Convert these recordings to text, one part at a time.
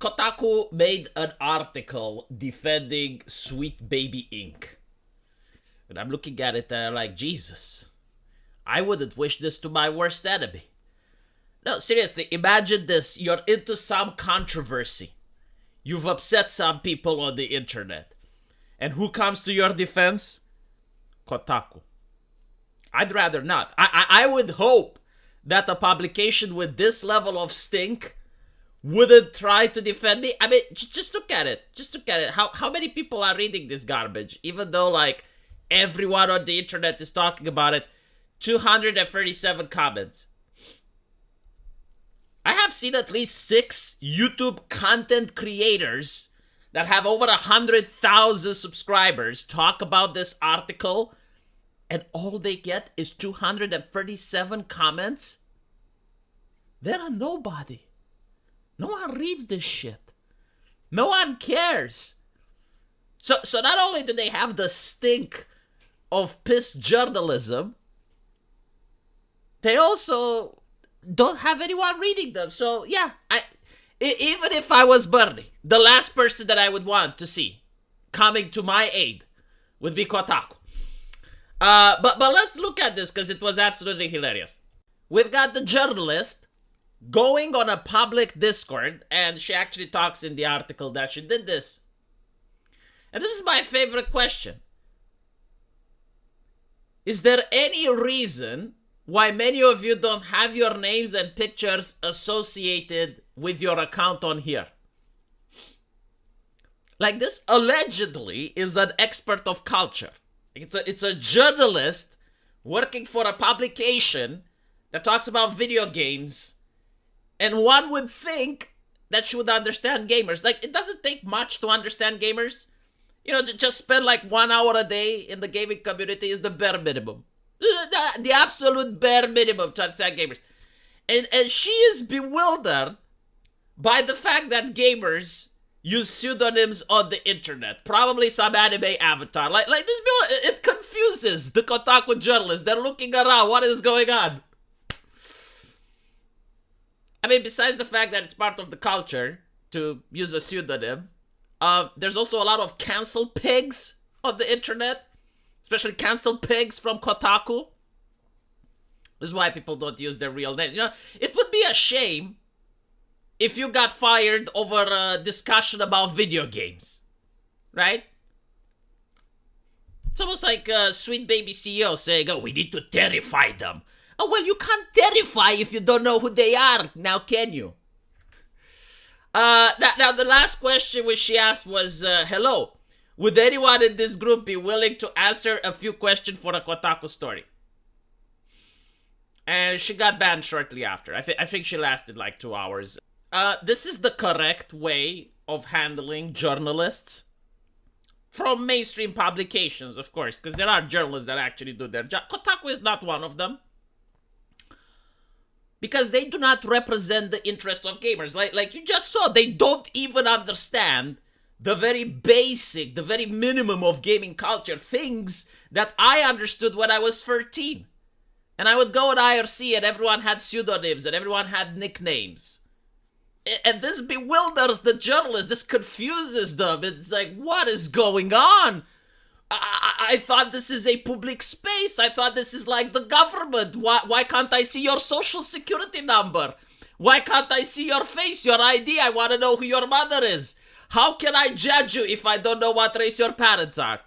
Kotaku made an article defending Sweet Baby Inc. And I'm looking at it and I'm like, Jesus, I wouldn't wish this to my worst enemy. No, seriously, imagine this. You're into some controversy. You've upset some people on the internet. And who comes to your defense? Kotaku. I'd rather not. I would hope that a publication with this level of stink wouldn't try to defend me. I mean, just look at it. Just look at it. How many people are reading this garbage? Even though, like, everyone on the internet is talking about it. 237 comments. I have seen at least 6 YouTube content creators that have over 100,000 subscribers talk about this article, and all they get is 237 comments. They're nobody. No one reads this shit. No one cares. So not only do they have the stink of piss journalism, they also don't have anyone reading them. So yeah, even if I was Bernie, the last person that I would want to see coming to my aid would be Kotaku. But let's look at this because it was absolutely hilarious. We've got the journalist going on a public Discord, and she actually talks in the article that she did this. And this is my favorite question. Is there any reason why many of you don't have your names and pictures associated with your account on here? Like, this allegedly is an expert of culture. It's a journalist working for a publication that talks about video games, and one would think that she would understand gamers. Like, it doesn't take much to understand gamers. You know, just spend like 1 hour a day in the gaming community is the bare minimum. The absolute bare minimum to understand gamers. And she is bewildered by the fact that gamers use pseudonyms on the internet. Probably some anime avatar. Like this, it confuses the Kotaku journalists. They're looking around. What is going on? I mean, besides the fact that it's part of the culture to use a pseudonym, there's also a lot of cancel pigs on the internet. Especially cancel pigs from Kotaku. This is why people don't use their real names. You know, it would be a shame if you got fired over a discussion about video games. Right? It's almost like a Sweet Baby CEO saying, oh, we need to terrify them. Oh, well, you can't terrify if you don't know who they are. Now, can you? Now, the last question which she asked was, hello. Would anyone in this group be willing to answer a few questions for a Kotaku story? And she got banned shortly after. I think she lasted like 2 hours. This is the correct way of handling journalists. From mainstream publications, of course. Because there are journalists that actually do their job. Kotaku is not one of them. Because they do not represent the interest of gamers. Like you just saw, they don't even understand the very basic, the very minimum of gaming culture. Things that I understood when I was 13. And I would go at IRC and everyone had pseudonyms and everyone had nicknames. And this bewilders the journalists. This confuses them. It's like, what is going on? I thought this is a public space. I thought this is like the government. Why can't I see your social security number? Why can't I see your face, your ID? I want to know who your mother is. How can I judge you if I don't know what race your parents are?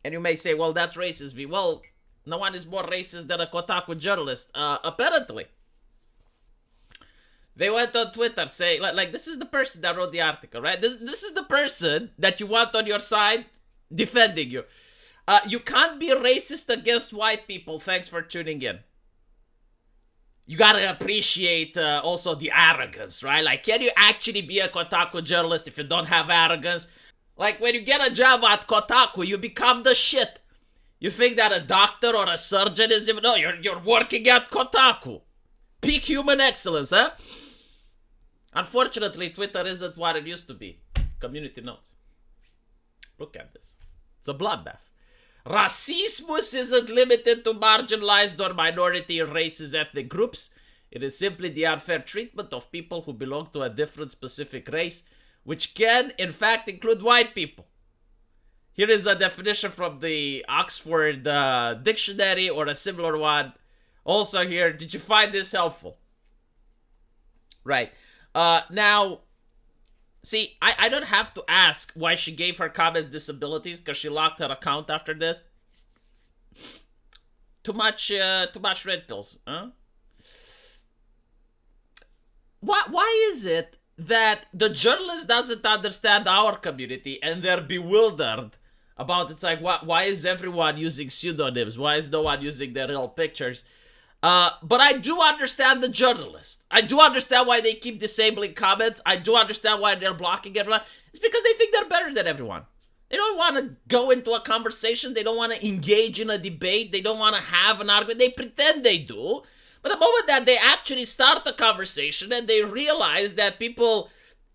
And you may say, well, that's racist, V. Well, no one is more racist than a Kotaku journalist, apparently. They went on Twitter saying, like this is the person that wrote the article, right? This is the person that you want on your side defending you. You can't be racist against white people. Thanks for tuning in. You gotta appreciate also the arrogance, right? Like, can you actually be a Kotaku journalist if you don't have arrogance? Like, when you get a job at Kotaku, you become the shit. You think that a doctor or a surgeon is even... No, you're working at Kotaku. Peak human excellence, huh? Unfortunately, Twitter isn't what it used to be. Community notes. Look at this. It's a bloodbath. Racismus isn't limited to marginalized or minority races, ethnic groups. It is simply the unfair treatment of people who belong to a different specific race, which can, in fact, include white people. Here is a definition from the Oxford Dictionary or a similar one. Also here, did you find this helpful? Right. Now, see, I don't have to ask why she gave her comments disabilities because she locked her account after this. Too much red pills, huh? Why is it that the journalist doesn't understand our community and they're bewildered about it's like why is everyone using pseudonyms? Why is no one using their real pictures? But I do understand the journalist. I do understand why they keep disabling comments. I do understand why they're blocking everyone. It's because they think they're better than everyone. They don't want to go into a conversation. They don't want to engage in a debate. They don't want to have an argument. They pretend they do. But the moment that they actually start the conversation and they realize that people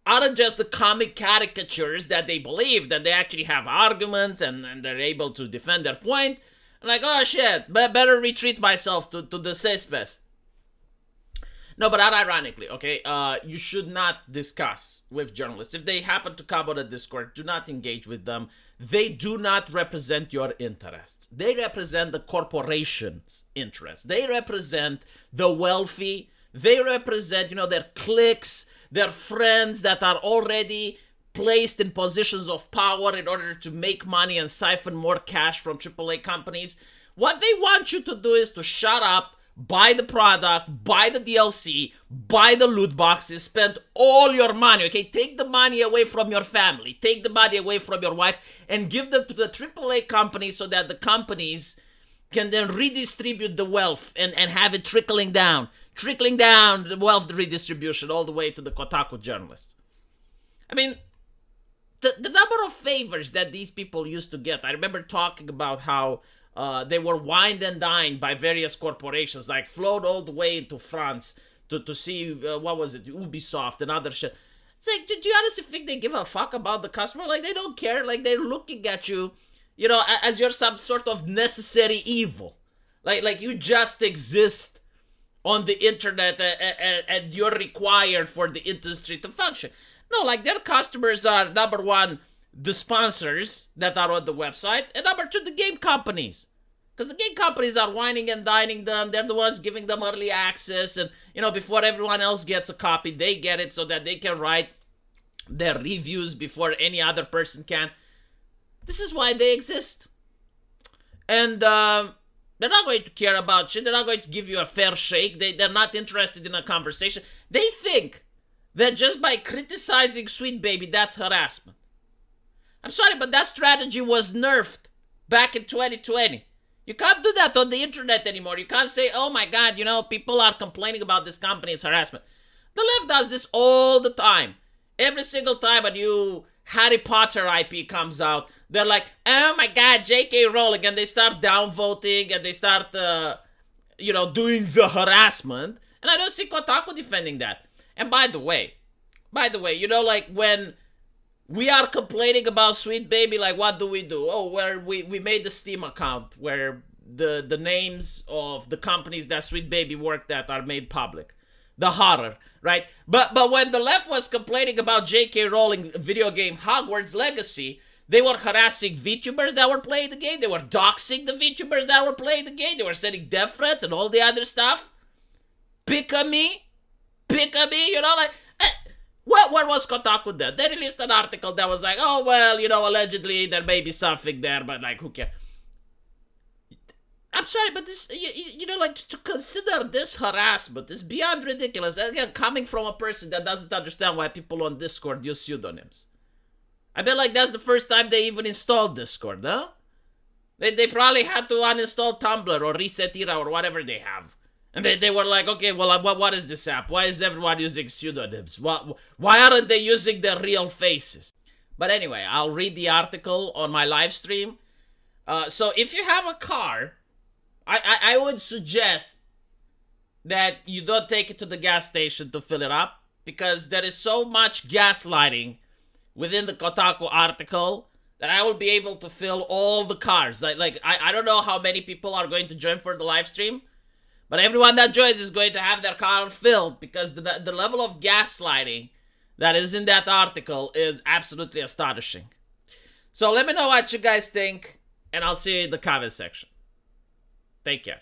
aren't just the comic caricatures that they believe, that they actually have arguments and they're able to defend their point, I'm like, oh shit, better retreat myself to the safe space. No, but unironically, okay, you should not discuss with journalists. If they happen to come on a Discord, do not engage with them. They do not represent your interests. They represent the corporation's interests. They represent the wealthy. They represent, their cliques, their friends that are already placed in positions of power in order to make money and siphon more cash from AAA companies. What they want you to do is to shut up, buy the product, buy the DLC, buy the loot boxes, spend all your money, okay? Take the money away from your family, take the money away from your wife, and give them to the AAA companies so that the companies can then redistribute the wealth and have it trickling down the wealth redistribution all the way to the Kotaku journalists. I mean, the number of favors that these people used to get, I remember talking about how they were wined and dined by various corporations, like flown all the way into France to see, Ubisoft and other shit. It's like, do you honestly think they give a fuck about the customer? Like, they don't care. Like, they're looking at you, as you're some sort of necessary evil. Like you just exist on the internet and you're required for the industry to function. No, like, their customers are, number one, the sponsors that are on the website, and number two, the game companies. Because the game companies are whining and dining them. They're the ones giving them early access. And, before everyone else gets a copy, they get it so that they can write their reviews before any other person can. This is why they exist. And they're not going to care about shit. They're not going to give you a fair shake. They're not interested in a conversation. They think that just by criticizing Sweet Baby, that's harassment. I'm sorry, but that strategy was nerfed back in 2020. You can't do that on the internet anymore. You can't say, oh my god, people are complaining about this company, it's harassment. The left does this all the time. Every single time a new Harry Potter IP comes out, they're like, oh my god, J.K. Rowling, and they start downvoting and they start, doing the harassment. And I don't see Kotaku defending that. And by the way, when we are complaining about Sweet Baby, like, what do? Oh, where we made the Steam account where the names of the companies that Sweet Baby worked at are made public. The horror, right? But when the left was complaining about J.K. Rowling video game Hogwarts Legacy, they were harassing VTubers that were playing the game. They were doxing the VTubers that were playing the game. They were sending death threats and all the other stuff. Pick a me, like... What was Kotaku then? They released an article that was like, oh, well, allegedly there may be something there, but, like, who cares? I'm sorry, but this, to consider this harassment is beyond ridiculous. Again, coming from a person that doesn't understand why people on Discord use pseudonyms. I bet, like, that's the first time they even installed Discord, huh? They probably had to uninstall Tumblr or Reset Era or whatever they have. And they were like, okay, well, what is this app? Why is everyone using pseudonyms? Why aren't they using their real faces? But anyway, I'll read the article on my live stream. So if you have a car, I would suggest that you don't take it to the gas station to fill it up, because there is so much gaslighting within the Kotaku article that I will be able to fill all the cars. I don't know how many people are going to join for the live stream, But everyone that joins is going to have their car filled because the level of gaslighting that is in that article is absolutely astonishing. So let me know what you guys think, and I'll see you in the comment section. Take care.